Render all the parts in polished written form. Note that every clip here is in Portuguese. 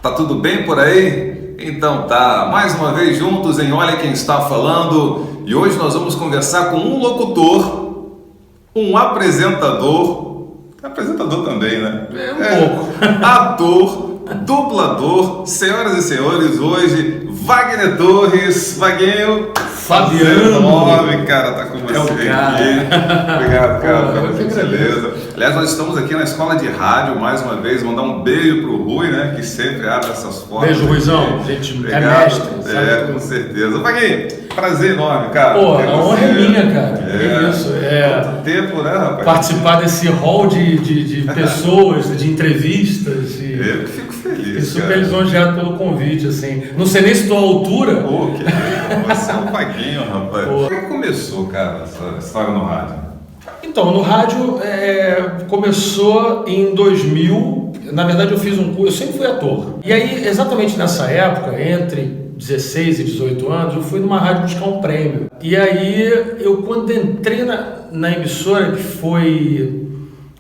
Tá tudo bem por aí? Então tá, mais uma vez juntos em Olha Quem Está Falando, e hoje nós vamos conversar com um locutor, um apresentador também, né? Pouco. Ator, dublador, senhoras e senhores, hoje Wagner Torres. Vaguinho, Fabiano, nome, cara, tá com você o cara. aqui. Obrigado, cara, pela que gentileza. Aliás, nós estamos aqui na escola de rádio, mais uma vez, mandar um beijo pro Rui, né, que sempre abre essas portas. Beijo, Ruizão. Aqui. Gente, Obrigado. é mestre. Sabe Com certeza. Vaguinho, prazer enorme, cara. Pô, a honra é minha, cara. É isso. Quanto tempo, né, rapaz? Participar desse hall de pessoas, de entrevistas. Eu que fico feliz, super lisonjeado pelo convite, assim. Não sei nem se estou à altura. Pô, que legal. Você é um Vaguinho, rapaz. Como é que começou, cara, essa história no rádio? Então, no rádio começou em 2000. Na verdade, eu fiz um curso, eu sempre fui ator. E aí, exatamente nessa época, entre 16 e 18 anos, eu fui numa rádio buscar um prêmio. E aí, quando entrei na emissora, que foi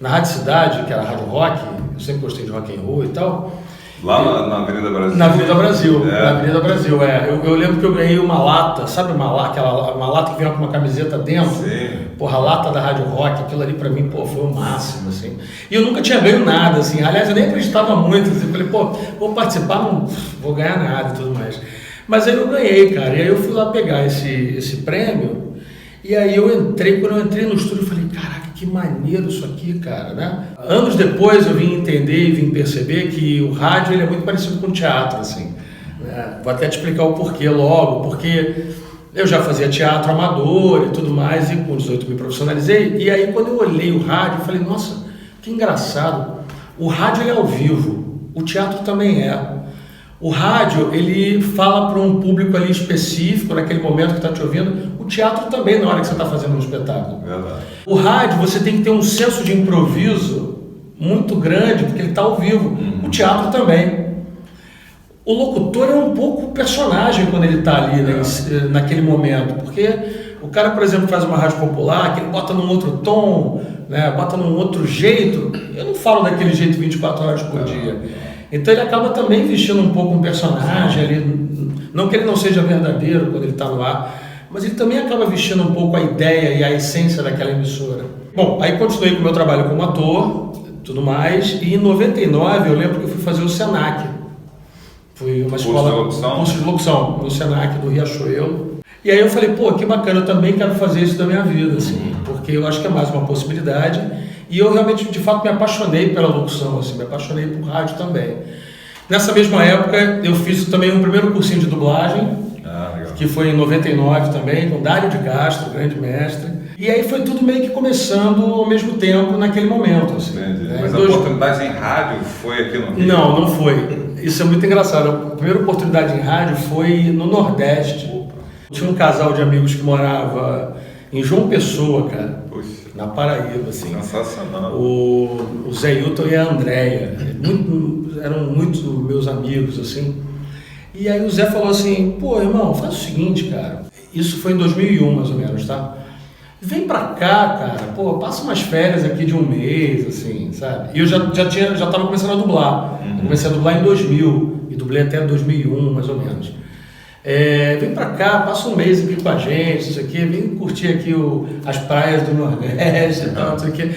na Rádio Cidade, que era a Rádio Rock, eu sempre gostei de rock and roll e tal. Lá na Avenida Brasil? Na Avenida Brasil, na Avenida Brasil, Eu lembro que eu ganhei uma lata, sabe uma lata que vinha com uma camiseta dentro? Sim. Porra, a lata da Rádio Rock, aquilo ali pra mim, foi o máximo, assim. E eu nunca tinha ganho nada, assim. Aliás, eu nem acreditava muito, assim. Falei, vou participar, não vou ganhar nada e tudo mais. Mas aí eu ganhei, cara. E aí eu fui lá pegar esse prêmio. E aí quando eu entrei no estúdio, eu falei, caraca, que maneiro isso aqui, cara, né? Anos depois eu vim entender e vim perceber que o rádio ele é muito parecido com o teatro, assim. Né? Vou até te explicar o porquê logo, porque eu já fazia teatro amador e tudo mais, e com 18 me profissionalizei. E aí quando eu olhei o rádio, eu falei, nossa, que engraçado. O rádio ele é ao vivo, o teatro também é. O rádio, ele fala para um público ali específico, naquele momento que está te ouvindo. O teatro também, na hora que você está fazendo um espetáculo. Verdade. O rádio, você tem que ter um senso de improviso muito grande, porque ele está ao vivo. O teatro também. O locutor é um pouco personagem quando ele está ali, né, naquele momento. Porque o cara, por exemplo, faz uma rádio popular, que ele bota num outro tom, né, bota num outro jeito. Eu não falo daquele jeito 24 horas por dia. Então ele acaba também vestindo um pouco um personagem ali, não que ele não seja verdadeiro quando ele está no ar, mas ele também acaba vestindo um pouco a ideia e a essência daquela emissora. Bom, aí continuei com o meu trabalho como ator, tudo mais, e em 99 eu lembro que eu fui fazer o Senac. Fui uma escola... Curso de locução, no Senac do Riachuelo. E aí eu falei, que bacana, eu também quero fazer isso da minha vida, assim, porque eu acho que é mais uma possibilidade. E eu realmente, de fato, me apaixonei pela locução, assim, me apaixonei por rádio também. Nessa mesma época, eu fiz também um primeiro cursinho de dublagem, que foi em 99 também, com Dário de Castro, grande mestre. E aí foi tudo meio que começando ao mesmo tempo naquele momento. Assim, entendi. Né? Mas a oportunidade em rádio foi aqui no Rio? Não foi. Isso é muito engraçado. A primeira oportunidade em rádio foi no Nordeste. Tinha um casal de amigos que morava em João Pessoa, cara. Na Paraíba, assim. Sensacional. O Zé Hilton e a Andréia. Eram muito meus amigos, assim. E aí o Zé falou assim, irmão, faz o seguinte, cara. Isso foi em 2001, mais ou menos, tá? Vem pra cá, cara. Passa umas férias aqui de um mês, assim, sabe? E eu já tava começando a dublar. Eu comecei a dublar em 2000 e dublei até 2001, mais ou menos. Vem pra cá, passa um mês aqui com a gente, isso aqui, vem curtir aqui as praias do Nordeste e tal, isso aqui.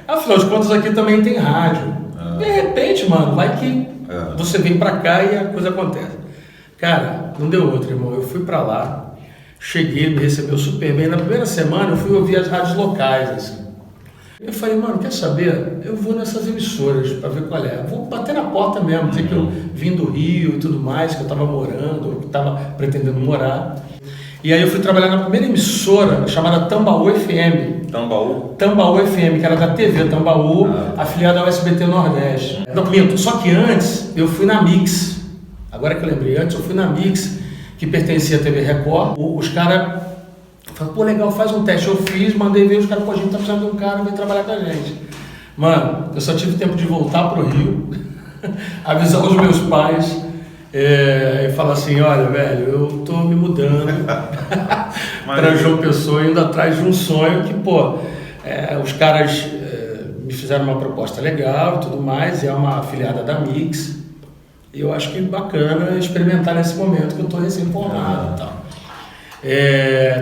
Afinal de contas, aqui também tem rádio. De repente, mano, vai que você vem pra cá e a coisa acontece. Cara, não deu outra, irmão. Eu fui pra lá, cheguei, me recebeu super bem. Na primeira semana, eu fui ouvir as rádios locais, assim. Eu falei, mano, quer saber? Eu vou nessas emissoras para ver qual é. Eu vou bater na porta mesmo, dizer que eu vim do Rio e tudo mais, que eu estava morando, ou que estava pretendendo morar. E aí eu fui trabalhar na primeira emissora, chamada Tambaú FM. Tambaú FM, que era da TV Tambaú, afiliada ao SBT Nordeste. Não, minto, só que antes eu fui na Mix. Agora que eu lembrei, antes eu fui na Mix, que pertencia à TV Record. Os caras... Falei, legal, faz um teste. Eu fiz, mandei ver, os caras, a gente tá precisando de um cara, vem trabalhar com a gente. Mano, eu só tive tempo de voltar pro Rio, avisar os meus pais e falar assim, olha, velho, eu tô me mudando para João Pessoa, indo atrás de um sonho que, os caras me fizeram uma proposta legal e tudo mais, é uma afiliada da Mix. E eu acho que bacana experimentar nesse momento que eu estou recém-formado e tal.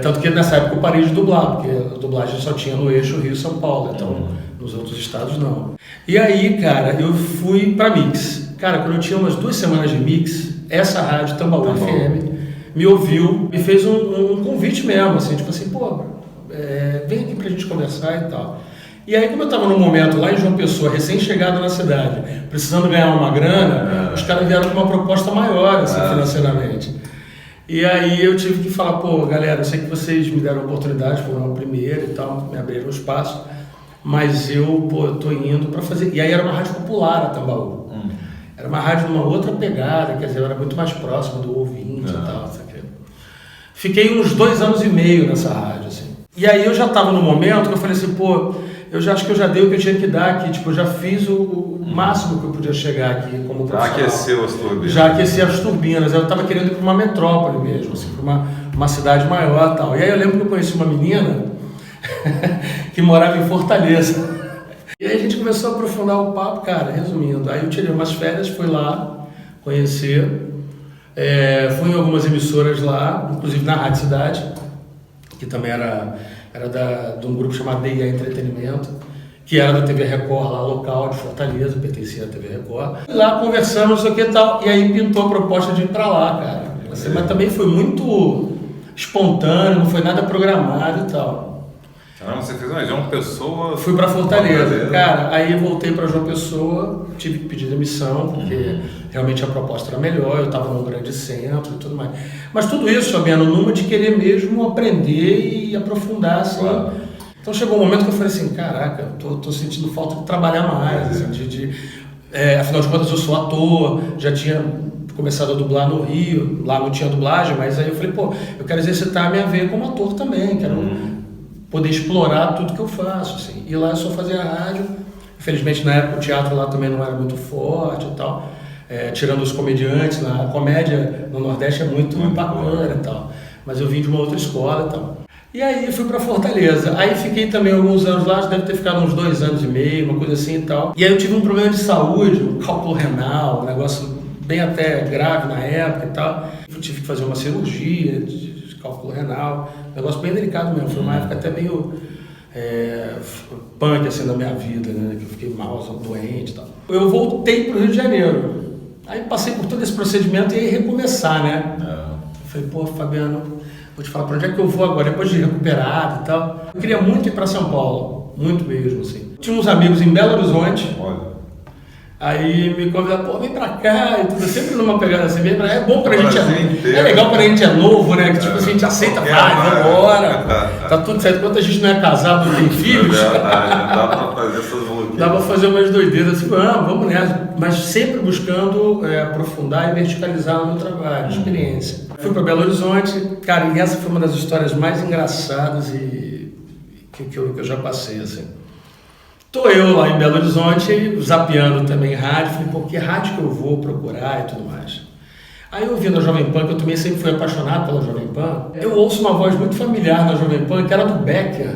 Tanto que nessa época eu parei de dublar, porque a dublagem só tinha no eixo Rio-São Paulo, então nos outros estados não. E aí, cara, eu fui pra Mix. Cara, quando eu tinha umas 2 semanas de Mix, essa rádio, Tambaú FM, me ouviu e fez um convite mesmo, assim, tipo assim, pô, vem aqui pra gente conversar e tal. E aí, como eu tava num momento lá em João Pessoa, recém-chegado na cidade, precisando ganhar uma grana, os caras vieram com uma proposta maior, assim, financeiramente. E aí eu tive que falar, pô, galera, eu sei que vocês me deram a oportunidade, foram a primeira e tal, me abriram o espaço, mas eu tô indo para fazer... E aí era uma rádio popular, a Tambaú. Era uma rádio numa outra pegada, quer dizer, eu era muito mais próximo do ouvinte e tal, isso aqui. Fiquei uns 2 anos e meio nessa rádio, assim. E aí eu já estava no momento que eu falei assim, pô, eu já acho que eu já dei o que eu tinha que dar aqui, tipo, eu já fiz o máximo que eu podia chegar aqui como profissional. Já aqueceu as turbinas. Já aqueci as turbinas, eu estava querendo ir para uma metrópole mesmo, assim, para uma cidade maior e tal. E aí eu lembro que eu conheci uma menina que morava em Fortaleza. E aí a gente começou a aprofundar o papo, cara, resumindo. Aí eu tirei umas férias, fui lá conhecer, fui em algumas emissoras lá, inclusive na Rádio Cidade, que também era de um grupo chamado DIA Entretenimento, que era da TV Record lá local de Fortaleza, pertencia à TV Record. E lá conversamos, não sei o que e tal, e aí pintou a proposta de ir pra lá, cara. Assim, mas também foi muito espontâneo, não foi nada programado e tal. Caramba, você fez uma João Pessoa... Fui pra Fortaleza. Cara, aí voltei pra João Pessoa, tive que pedir demissão, porque realmente a proposta era melhor, eu estava num grande centro e tudo mais. Mas tudo isso, Fabiano, numa de querer mesmo aprender e aprofundar, assim. Claro. Então chegou um momento que eu falei assim, caraca, tô sentindo falta de trabalhar mais, assim, afinal de contas eu sou ator, já tinha começado a dublar no Rio, lá não tinha dublagem, mas aí eu falei, pô, eu quero exercitar a minha veia como ator também, quero poder explorar tudo que eu faço, assim. E lá eu só fazia rádio, infelizmente na época o teatro lá também não era muito forte e tal, tirando os comediantes, a comédia no Nordeste é muito bacana e tal, mas eu vim de uma outra escola e tal. E aí fui pra Fortaleza, aí fiquei também alguns anos lá, deve ter ficado uns 2 anos e meio, uma coisa assim e tal. E aí eu tive um problema de saúde, um cálculo renal, um negócio bem até grave na época e tal. Eu tive que fazer uma cirurgia de cálculo renal, um negócio bem delicado mesmo, foi uma época até meio punk assim na minha vida, né, que eu fiquei mal, doente e tal. Eu voltei pro Rio de Janeiro, aí passei por todo esse procedimento e ia recomeçar, né. Eu falei, pô, Fabiano, vou te falar para onde é que eu vou agora, depois de recuperado e tal. Eu queria muito ir para São Paulo, muito mesmo, assim. Tinha uns amigos em Belo Horizonte. Olha. Aí me convidaram, pô, vem pra cá e tudo, sempre numa pegada assim, vem pra cá, é bom pra gente, é legal pra gente novo, né, que tipo assim, a gente aceita, vai, vambora, tá tudo certo, enquanto a gente não é casado, não tem filhos, dá pra fazer essas loucuras. Dá pra fazer umas doideiras, assim, vamos nessa, mas sempre buscando aprofundar e verticalizar no meu trabalho, experiência. Fui pra Belo Horizonte, cara, e essa foi uma das histórias mais engraçadas que eu já passei, assim. Tô eu lá em Belo Horizonte, zapeando também rádio, falei, pô, que rádio que eu vou procurar e tudo mais. Aí eu ouvindo a Jovem Pan, que eu também sempre fui apaixonado pela Jovem Pan, eu ouço uma voz muito familiar na Jovem Pan, que era do Becker.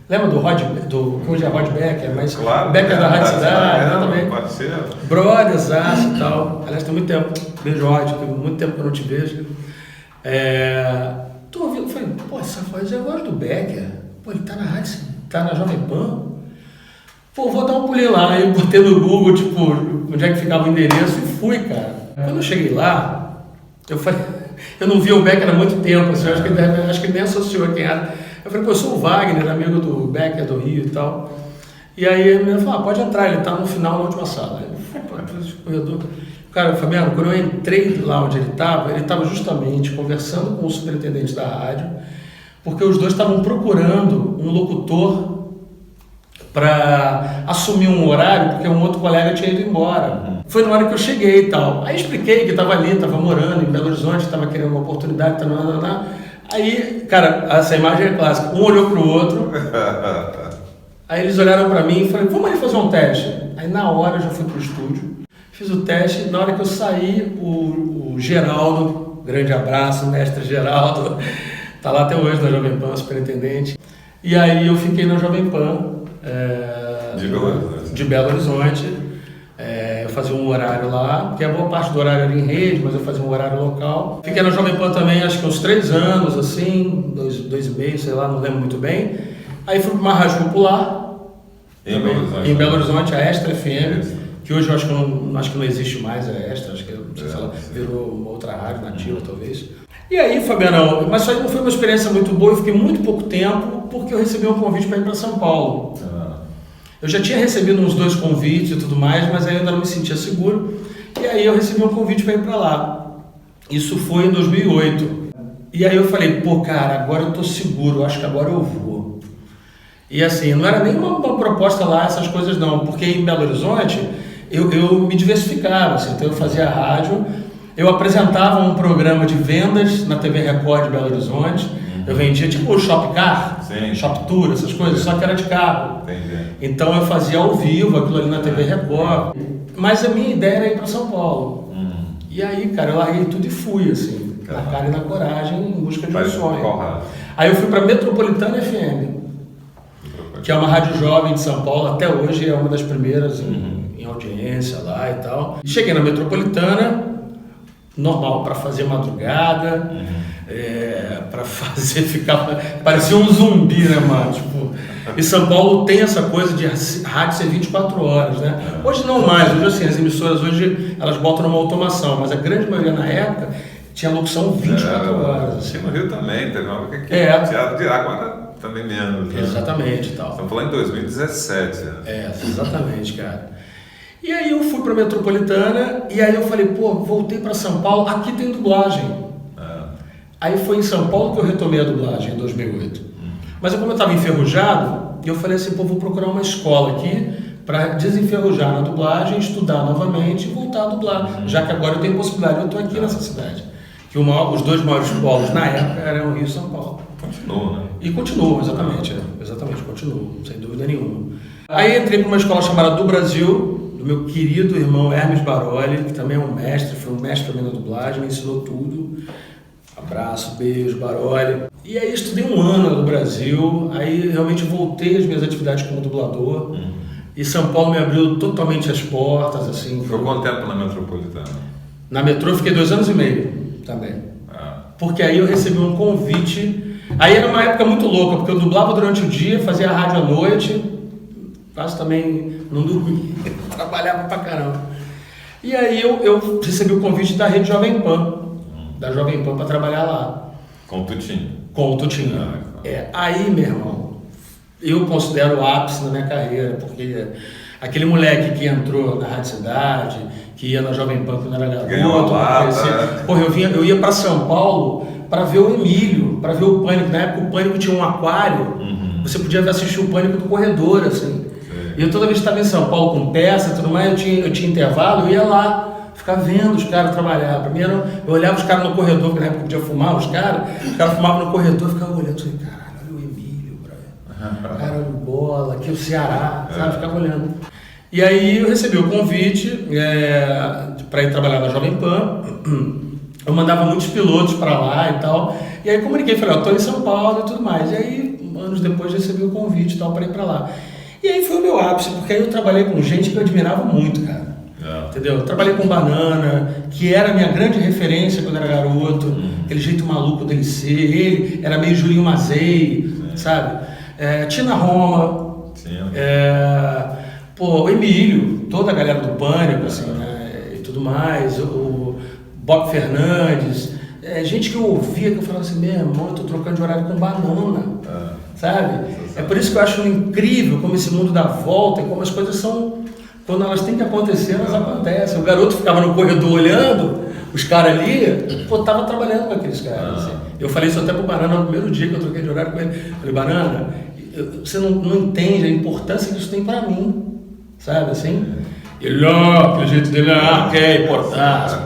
Lembra que hoje é Rod Becker, mas claro, Becker da Rádio Cidade, também. Pode ser. Brothers, e tal. Aliás, tem muito tempo, beijo, Rod, muito tempo que eu não te vejo. Tô ouvindo, falei, pô, essa voz é a voz do Becker. Pô, ele tá na rádio, tá na Jovem Pan. Pô, vou dar um pulinho lá. Aí eu botei no Google, tipo, onde é que ficava o endereço e fui, cara. Quando eu cheguei lá, eu falei, eu não vi o Becker há muito tempo, assim, acho que ele nem associou quem era. Eu falei, pô, eu sou o Wagner, amigo do Becker do Rio e tal. E aí a menina falou, pode entrar, ele tá no final, na última sala. Aí eu fui pro corredor. Cara, Fabiano, quando eu entrei lá onde ele estava justamente conversando com o superintendente da rádio, porque os dois estavam procurando um locutor para assumir um horário, porque um outro colega tinha ido embora. Foi na hora que eu cheguei e tal. Aí expliquei que estava ali, estava morando em Belo Horizonte, estava querendo uma oportunidade, Aí, cara, essa imagem é clássica. Um olhou pro outro, aí eles olharam para mim e falaram, vamos ali fazer um teste. Aí na hora eu já fui pro estúdio, fiz o teste, na hora que eu saí, o Geraldo, grande abraço, mestre Geraldo, tá lá até hoje na Jovem Pan, superintendente. E aí eu fiquei na Jovem Pan, de Belo Horizonte. Eu fazia um horário lá, porque a boa parte do horário era em rede, mas eu fazia um horário local. Fiquei na Jovem Pan também, acho que uns 3 anos, assim, 2,5, sei lá, não lembro muito bem. Aí fui para uma rádio popular, em Belo Horizonte, a Extra FM, que hoje eu acho que não existe mais a Extra, acho que não sei se ela virou uma outra rádio nativa, talvez. E aí, Fabiano, mas isso aí não foi uma experiência muito boa, eu fiquei muito pouco tempo, porque eu recebi um convite para ir para São Paulo. Eu já tinha recebido uns 2 convites e tudo mais, mas aí eu ainda não me sentia seguro. E aí eu recebi um convite para ir para lá. Isso foi em 2008. E aí eu falei, pô, cara, agora eu tô seguro, acho que agora eu vou. E assim, não era nem uma proposta lá, essas coisas não, porque em Belo Horizonte eu me diversificava, assim, então eu fazia rádio, eu apresentava um programa de vendas na TV Record de Belo Horizonte, eu vendia tipo o Shop Car, Shop Tour, essas coisas, só que era de cabo. Então eu fazia ao vivo aquilo ali na TV Record, mas a minha ideia era ir para São Paulo. E aí, cara, eu larguei tudo e fui, assim, na cara e na coragem, em busca de um sonho. Aí eu fui para Metropolitana FM, que é uma rádio jovem de São Paulo, até hoje é uma das primeiras em audiência lá e tal. Cheguei na Metropolitana, normal, para fazer madrugada, para fazer ficar... Parecia um zumbi, né, mano? Tipo, e São Paulo tem essa coisa de rádio ser 24 horas, né? Hoje não mais, hoje assim, as emissoras hoje, elas botam numa automação, mas a grande maioria na época tinha locução 24 horas. Assim. No Rio também, teve uma época que teatro de agora também menos. Né? Exatamente, tal. Estamos falando em 2017. Né? Exatamente, cara. E aí eu fui para Metropolitana e aí eu falei, pô, voltei para São Paulo, aqui tem dublagem. Aí foi em São Paulo que eu retomei a dublagem, em 2008. Mas como eu estava enferrujado, eu falei assim, pô, vou procurar uma escola aqui para desenferrujar na dublagem, estudar novamente e voltar a dublar, já que agora eu tenho possibilidade, eu estou aqui nessa cidade. Que os 2 maiores polos na época eram o Rio e São Paulo. Continuou, né? E continuou, exatamente, continuou, sem dúvida nenhuma. Aí entrei para uma escola chamada Do Brasil, do meu querido irmão Hermes Baroli, que também é um mestre, foi um mestre também na dublagem, me ensinou tudo. Abraço, beijo, Baroli. E aí estudei 1 ano no Brasil, aí realmente voltei às minhas atividades como dublador. E São Paulo me abriu totalmente as portas, assim. Ficou quanto tempo na Metropolitana? Na Metrô eu fiquei 2 anos e meio também. Porque aí eu recebi um convite. Aí era uma época muito louca, porque eu dublava durante o dia, fazia a rádio à noite, quase também não dormia, trabalhava pra caramba. E aí eu recebi o convite da Rede Jovem Pan, para trabalhar lá. Com o Tutinho. Com o Tutinho. Aí, meu irmão, eu considero o ápice na minha carreira, porque aquele moleque que entrou na Rádio Cidade, que ia na Jovem Pan quando era garoto, porra, eu ia para São Paulo para ver o Emílio, para ver o Pânico. Na época o Pânico tinha um aquário, você podia assistir o Pânico do corredor, assim. E eu toda vez que estava em São Paulo com peça e tudo mais, eu tinha intervalo, eu ia lá. Ficar vendo os caras trabalhar. Primeiro, eu olhava os caras no corredor, porque na época podia fumar, os caras fumavam no corredor, eu ficava olhando, assim, caralho, olha o Emílio, cara, o Bola, aqui o Ceará, sabe? Ficava olhando. E aí eu recebi o convite para ir trabalhar na Jovem Pan, eu mandava muitos pilotos para lá e tal, e aí comuniquei, falei, estou em São Paulo e tudo mais. E aí, anos depois, recebi o convite e tal, para ir para lá. E aí foi o meu ápice, porque aí eu trabalhei com gente que eu admirava muito, cara. Entendeu? Eu trabalhei com Banana, que era a minha grande referência quando era garoto, aquele jeito maluco dele ser, ele era meio Julinho Mazei, sabe? Tina Roma, o Emílio, toda a galera do Pânico, assim, né? E tudo mais, o Bob Fernandes, gente que eu ouvia, que eu falava assim, meu irmão, eu tô trocando de horário com Banana, sabe? É por isso que eu acho incrível como esse mundo dá volta e como as coisas são... Quando elas têm que acontecer, elas acontecem. O garoto ficava no corredor olhando, os caras ali, tava trabalhando com aqueles caras. Assim. Eu falei isso até pro Banana no primeiro dia que eu troquei de horário com ele. Eu falei, Banana, você não entende a importância que isso tem pra mim, sabe assim? Ele, aquele jeito dele, quer importância,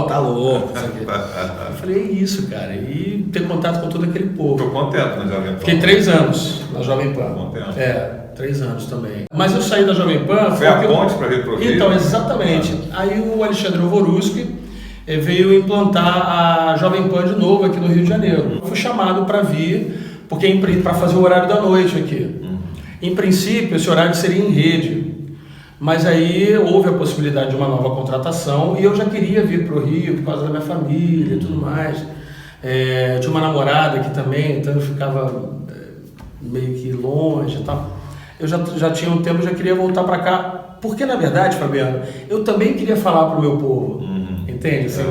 tá louco. Eu falei, é isso, cara, e ter contato com todo aquele povo. Ficou quanto tempo na Jovem Pan? Fiquei 3 anos na Jovem Pan. Quanto tempo? 3 anos também. Mas eu saí da Jovem Pan... Foi a ponte para vir para o Rio? Então, exatamente. Aí o Alexandre Ovoruski veio implantar a Jovem Pan de novo aqui no Rio de Janeiro. Eu fui chamado para vir, porque para fazer o horário da noite aqui. Em princípio, esse horário seria em rede. Mas aí houve a possibilidade de uma nova contratação e eu já queria vir para o Rio por causa da minha família e tudo mais. Tinha uma namorada aqui também, então eu ficava meio que longe e tal. Eu já tinha um tempo, já queria voltar para cá, porque na verdade, Fabiano, eu também queria falar para o meu povo, entende? Assim,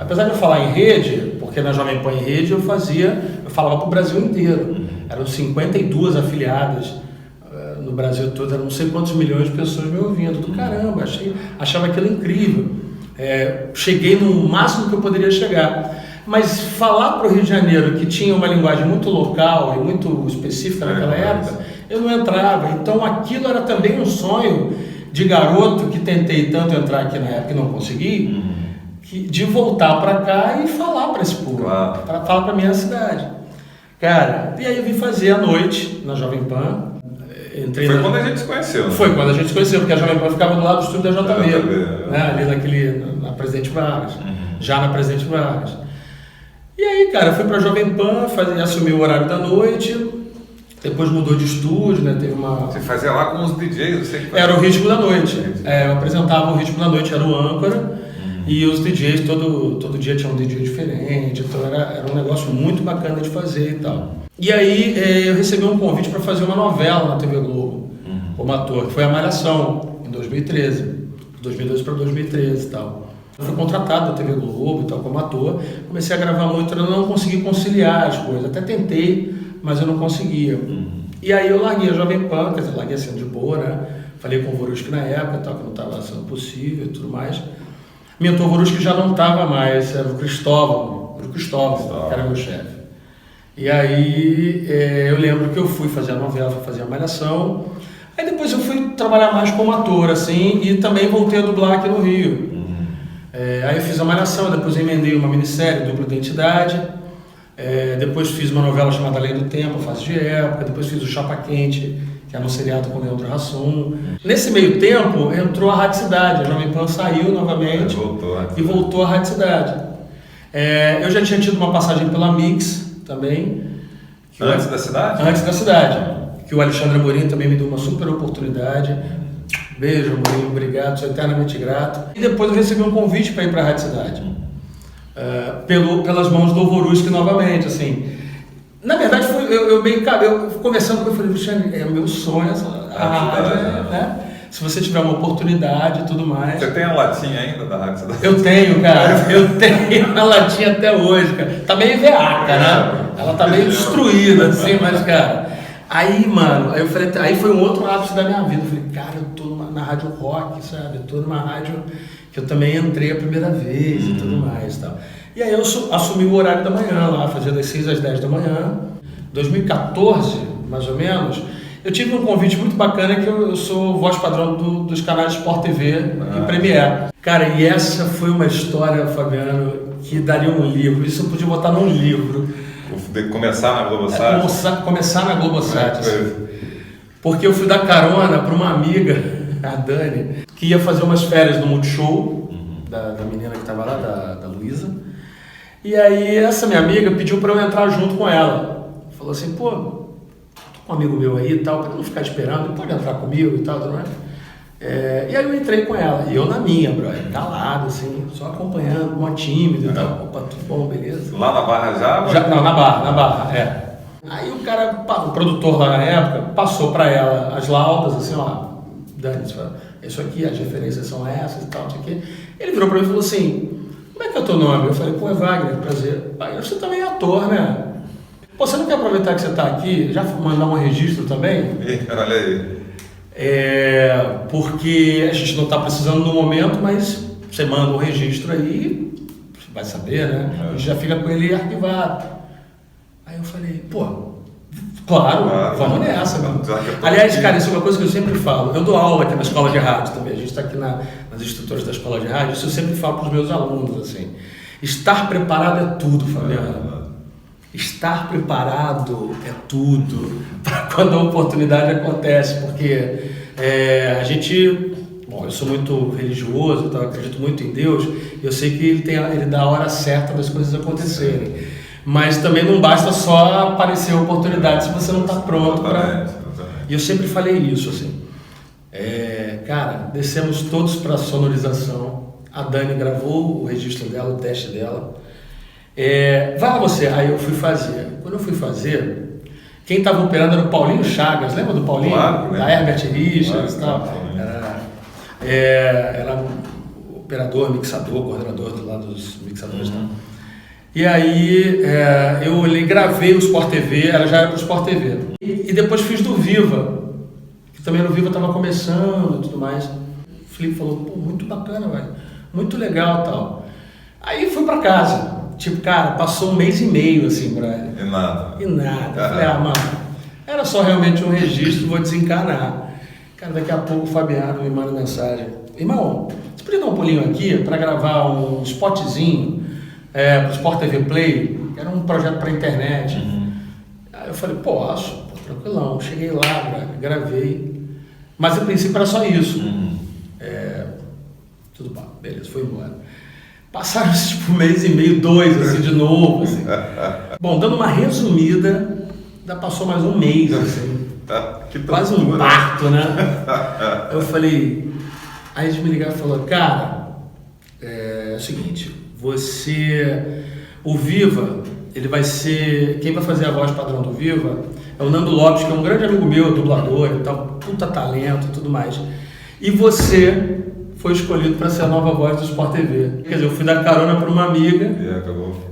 apesar de eu falar em rede, porque na Jovem Pan em Rede eu falava para o Brasil inteiro, eram 52 afiliadas no Brasil todo, eram não sei quantos milhões de pessoas me ouvindo, do caramba, achava aquilo incrível, cheguei no máximo que eu poderia chegar. Mas falar para o Rio de Janeiro, que tinha uma linguagem muito local e muito específica naquela época, eu não entrava. Então aquilo era também um sonho de garoto que tentei tanto entrar aqui na época e não consegui, de voltar para cá e falar para esse povo, para falar para a minha cidade. Cara, e aí eu vim fazer à noite na Jovem Pan. Foi quando a gente se conheceu, né? Foi quando a gente se conheceu, porque a Jovem Pan ficava do lado do estúdio da JB, né? Ali na Presidente Vargas, já na Presidente Vargas. E aí, cara, eu fui pra Jovem Pan, assumi o horário da noite, depois mudou de estúdio, né? Teve uma... Você fazia lá com os DJs, você que fazia... Era o Ritmo da Noite. Eu apresentava o Ritmo da Noite, era o âncora, e os DJs, todo dia tinha um DJ diferente, então era um negócio muito bacana de fazer e tal. E aí eu recebi um convite para fazer uma novela na TV Globo, como ator, que foi a Malhação, em 2013, 2012 para 2013 e tal. Eu fui contratado da TV Globo e tal, como ator, comecei a gravar muito, eu não consegui conciliar as coisas, até tentei, mas eu não conseguia. E aí eu larguei a Jovem Pan, quer dizer, larguei assim de boa, né? Falei com o Voruski na época, tal, que não estava sendo possível e tudo mais. Mentor Voruski já não estava mais, era o Cristóvão, que era meu chefe. E aí eu lembro que eu fui fazer a novela, fui fazer a Malhação, aí depois eu fui trabalhar mais como ator, assim, e também voltei a dublar aqui no Rio. Aí eu fiz a Malhação, depois emendei uma minissérie, Dupla Identidade, depois fiz uma novela chamada Além do Tempo, Fase de Época, depois fiz o Chapa Quente, que era um seriado com o Leandro Hassum. Nesse meio tempo entrou a Rádio Cidade, a Jovem Pan saiu novamente e voltou a Rádio Cidade. Eu já tinha tido uma passagem pela Mix também. Antes da Cidade? Antes da Cidade, que o Alexandre Amorim também me deu uma super oportunidade. Beijo, Amorim, obrigado, sou eternamente grato. E depois eu recebi um convite para ir para a Rádio Cidade, pelas mãos do Voruski novamente, assim. Na verdade, eu conversando com ele, falei, Luciano, é o meu sonho, a rádio, né? Se você tiver uma oportunidade e tudo mais. Você tem a latinha ainda da Rádio Cidade? Eu tenho, cara, eu tenho a latinha até hoje, cara. Tá meio veaca, né? Ela tá meio destruída, assim, mas, cara... Aí, mano, aí foi um outro ápice da minha vida. Eu falei, cara, eu tô na rádio rock, sabe? Eu tô numa rádio que eu também entrei a primeira vez e tudo mais e tal. E aí eu assumi o horário da manhã lá, fazia das 6 às 10 da manhã. 2014, mais ou menos, eu tive um convite muito bacana que eu sou voz padrão dos canais Sport TV e Premiere. Cara, e essa foi uma história, Fabiano, que daria um livro. Isso eu podia botar num livro. Começar na Globosat? Começar na Globosat. Porque eu fui dar carona para uma amiga, a Dani, que ia fazer umas férias no Multishow, da menina que estava lá, da Luísa. E aí essa minha amiga pediu para eu entrar junto com ela. Falou assim, pô, tô com um amigo meu aí e tal, para não ficar esperando, ele pode entrar comigo e tal, não é? E aí eu entrei com ela, e eu na minha, brother, calado, assim, só acompanhando, mó tímido e tal. Opa, tudo bom, beleza? Lá na Barra já? Não, na Barra, Aí o produtor lá na época passou para ela as laudas, assim, ó, Dani, isso aqui, as referências são essas e tal, não sei o quê. Ele virou para mim e falou assim, como é que é o teu nome? Eu falei, pô, é Wagner, prazer. Aí você também é ator, né? Pô, você não quer aproveitar que você está aqui, já mandar um registro também? Olha aí. Porque a gente não está precisando no momento, mas você manda um registro aí, você vai saber, né? A gente já fica com ele arquivado. Aí eu falei, pô, claro, vamos nessa, mano. Aliás, cara, isso é uma coisa que eu sempre falo. Eu dou aula aqui na escola de rádio também. A gente está aqui nas instrutoras da escola de rádio. Isso eu sempre falo para os meus alunos, assim. Estar preparado é tudo, Fabiano. Estar preparado é tudo para quando a oportunidade acontece, porque a gente, bom, eu sou muito religioso, então eu acredito muito em Deus, eu sei que ele dá a hora certa das coisas acontecerem, mas também não basta só aparecer a oportunidade se você não está pronto para... E eu sempre falei isso, assim, Cara, descemos todos para sonorização. A Dani gravou o registro dela, o teste dela. Vai lá você. Aí eu fui fazer. Quando eu fui fazer, quem estava operando era o Paulinho Chagas. Lembra do Paulinho? Claro, né? Da Herbert Richards e Claro, tal. claro. Era operador, mixador, coordenador do lado dos mixadores. E aí eu gravei o Sport TV, ela já era pro Sport TV. E depois fiz do Viva, que também no Viva estava começando e tudo mais. O Felipe falou, pô, muito bacana, velho, muito legal e tal. Aí fui pra casa, tipo, cara, passou 1 mês e meio assim pra ele. E nada. Eu falei, mano, era só realmente um registro, vou desencanar. Cara, daqui a pouco o Fabiano me manda mensagem. Irmão, você podia dar um pulinho aqui para gravar um spotzinho pro Sport TV Play? Era um projeto para internet. Aí eu falei, posso, tranquilão. Cheguei lá, gravei. Mas a princípio era só isso. Tudo bom, beleza, foi embora. Passaram tipo 1 mês e meio, 2, assim, de novo. Assim. Bom, dando uma resumida, ainda passou mais 1 mês, assim. Quase um parto, né? Eu falei, aí eles me ligaram e falaram, cara, é o seguinte, o Viva, ele vai ser, quem vai fazer a voz padrão do Viva é o Nando Lopes, que é um grande amigo meu, dublador e tal, puta talento e tudo mais. E você foi escolhido para ser a nova voz do Sport TV. Quer dizer, eu fui dar carona para uma amiga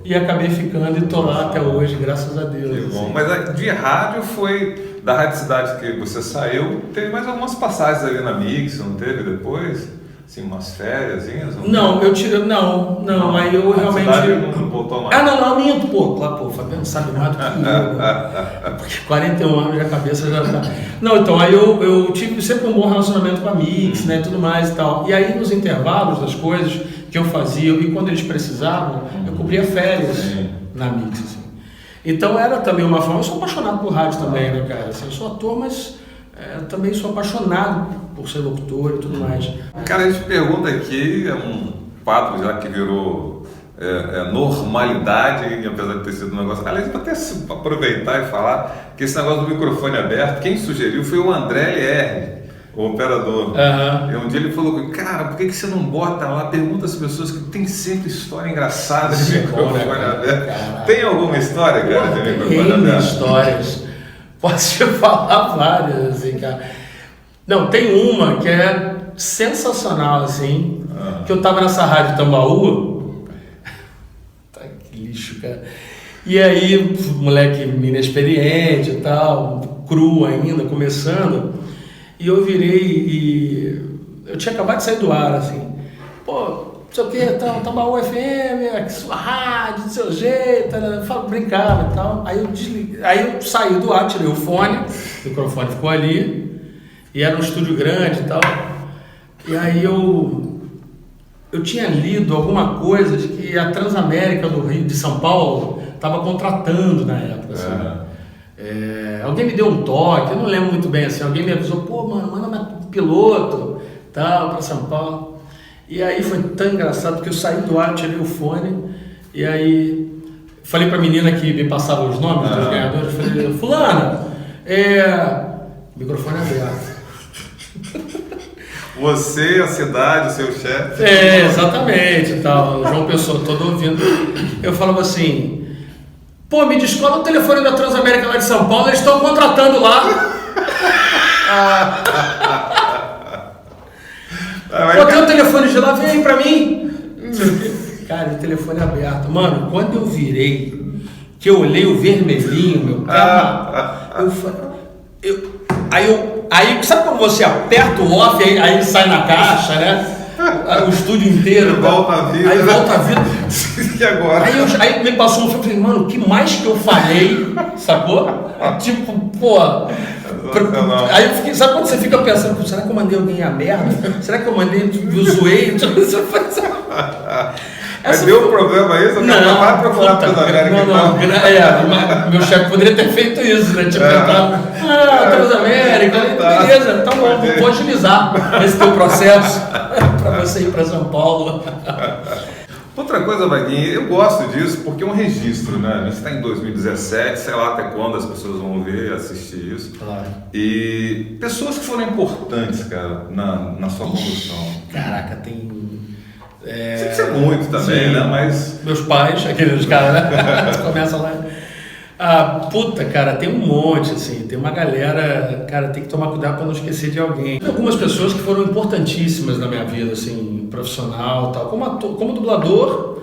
e acabei ficando e tô lá até hoje, graças a Deus. Que bom. Assim. Mas de rádio foi, da Rádio Cidade que você saiu, teve mais algumas passagens ali na Mix, não teve depois? Assim, umas fériasinhas? Não, eu tirei. Não, aí eu realmente. Não voltou mais. Não, minto, pô, o Fabiano sabe mais do que eu. Né? Porque 41 anos a cabeça já tá. Não, então, aí eu tive sempre um bom relacionamento com a Mix, né, e tudo mais e tal. E aí nos intervalos das coisas que eu fazia, e quando eles precisavam, eu cobria férias na Mix, assim. Então era também uma forma. Eu sou apaixonado por rádio também, né, cara? Assim, eu sou ator, mas. Também sou apaixonado por ser locutor e tudo mais. Cara, a gente pergunta aqui, é um quadro já que virou normalidade, e apesar de ter sido um negócio... Aliás, vou até aproveitar e falar que esse negócio do microfone aberto, quem sugeriu foi o André LR, o operador. E um dia ele falou, cara, por que você não bota lá, pergunta às pessoas que tem sempre história engraçada de microfone aberto. Caralho. Tem alguma história, cara, de microfone aberto? Tem histórias. Posso te falar várias, assim, cara. Não, tem uma que é sensacional, assim, que eu tava nessa rádio Tambaú. Tá, que lixo, cara. E aí, moleque inexperiente e tal, cru ainda, começando, e eu virei e... Eu tinha acabado de sair do ar, assim. Pô, não sei o que, Tambaú FM, sua rádio, do seu jeito, brincava e tal. Aí eu desliguei, aí eu saí do ar, tirei o fone, o microfone ficou ali, e era um estúdio grande e tal. E aí eu tinha lido alguma coisa de que a Transamérica do Rio de São Paulo estava contratando na época, assim. Alguém me deu um toque, eu não lembro muito bem, assim, alguém me avisou, pô, mano, manda um piloto, tal, para São Paulo. E aí foi tão engraçado, porque eu saí do ar, tirei o fone, e aí falei pra menina que me passava os nomes dos ganhadores, falei, fulana, microfone aberto. Você, a cidade, o seu chefe. Exatamente, tal, João Pessoa, todo ouvindo. Eu falava assim, pô, me descola o telefone da Transamérica lá de São Paulo, eles estão contratando lá. Botei o telefone de lá, vem aí pra mim. Cara, o telefone aberto. Mano, quando eu virei, que eu olhei o vermelhinho, meu cara, aí sabe como você aperta o off, aí sai na caixa, né? O estúdio inteiro. Volta a vida. Aí volta a vida. E agora? Aí me passou um filme, falei, mano, o que mais que eu falei, sacou? Tipo, pô... Aí eu fiquei, sabe quando você fica pensando, será que eu mandei alguém a merda? Será que eu mandei, eu zoei? Mas deu problema isso? Não vai procurar pela América. Não. Meu chefe poderia ter feito isso, né? Tipo, Transamérica, beleza, tá bom, vou agilizar esse teu processo para você ir para São Paulo. Outra coisa, Vaguinho, eu gosto disso porque é um registro, né? A gente está em 2017, sei lá até quando as pessoas vão ver, assistir isso. Claro. E pessoas que foram importantes, cara, na sua condução. Caraca, tem... Você precisa muito também, sim, né? Mas... Meus pais, aqueles caras, né? Começa lá. Ah, puta, cara, tem um monte, assim, tem uma galera, cara, tem que tomar cuidado para não esquecer de alguém. Tem algumas pessoas que foram importantíssimas na minha vida, assim, profissional e tal. Como dublador,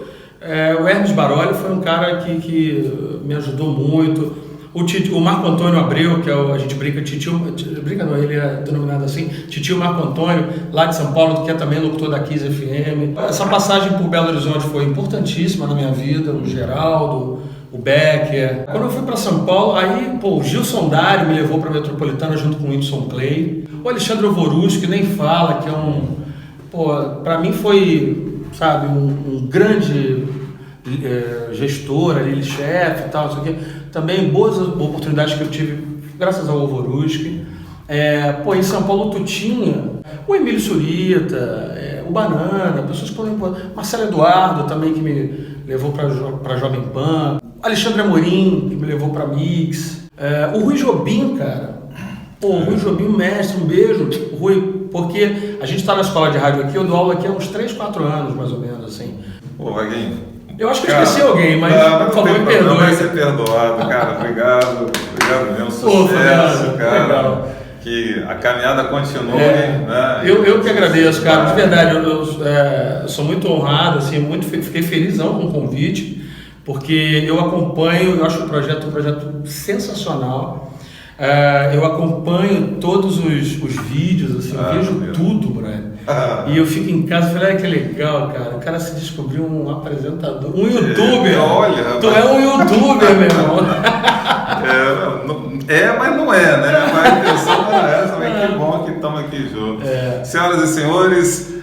o Hermes Baroli foi um cara que me ajudou muito. O Marco Antônio Abreu, que a gente brinca, ele é denominado assim, Titio Marco Antônio, lá de São Paulo, que é também locutor da Kiss FM. Essa passagem por Belo Horizonte foi importantíssima na minha vida, o Geraldo, o Becker. Quando eu fui para São Paulo, aí, o Gilson Dário me levou para a Metropolitana junto com o Whindersson Clay. O Alexandre Ovorus, que nem fala, que é para mim foi, sabe, um grande gestor ali, chefe e tal, não sei o quê. Também boas oportunidades que eu tive graças ao Ovoruski. Em São Paulo tu tinha o Emílio Surita, o Banana, pessoas que foram importantes. Marcelo Eduardo também, que me levou para Jovem Pan. Alexandre Amorim, que me levou para Mix. O Rui Jobim, cara. O Rui Jobim, mestre, um beijo. Rui, porque a gente está na escola de rádio aqui, eu dou aula aqui há uns 3, 4 anos, mais ou menos, assim. Pô, Vaguinho. Eu acho que eu esqueci alguém, mas por favor, me perdoe. Vai ser perdoado, cara. Obrigado mesmo. Sucesso, cara. Legal. Que a caminhada continue. Né? Eu que agradeço, cara. De verdade, eu sou muito honrado, assim, fiquei felizão com o convite, porque eu acompanho, eu acho o projeto um projeto sensacional. Eu acompanho todos os vídeos, assim, vejo tudo, Brian. E eu fico em casa e falei, que legal, cara. O cara se descobriu um apresentador, um youtuber. Olha, tu é um youtuber, meu irmão. Mas não é, né? Mas a intenção era essa, mas que bom que estamos aqui juntos. Senhoras e senhores,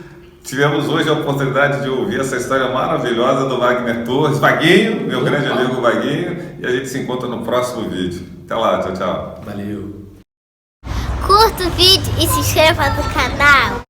tivemos hoje a oportunidade de ouvir essa história maravilhosa do Wagner Torres, Vaguinho, meu grande amigo Vaguinho, e a gente se encontra no próximo vídeo. Até lá, tchau, tchau. Valeu. Curta o vídeo e se inscreva no canal.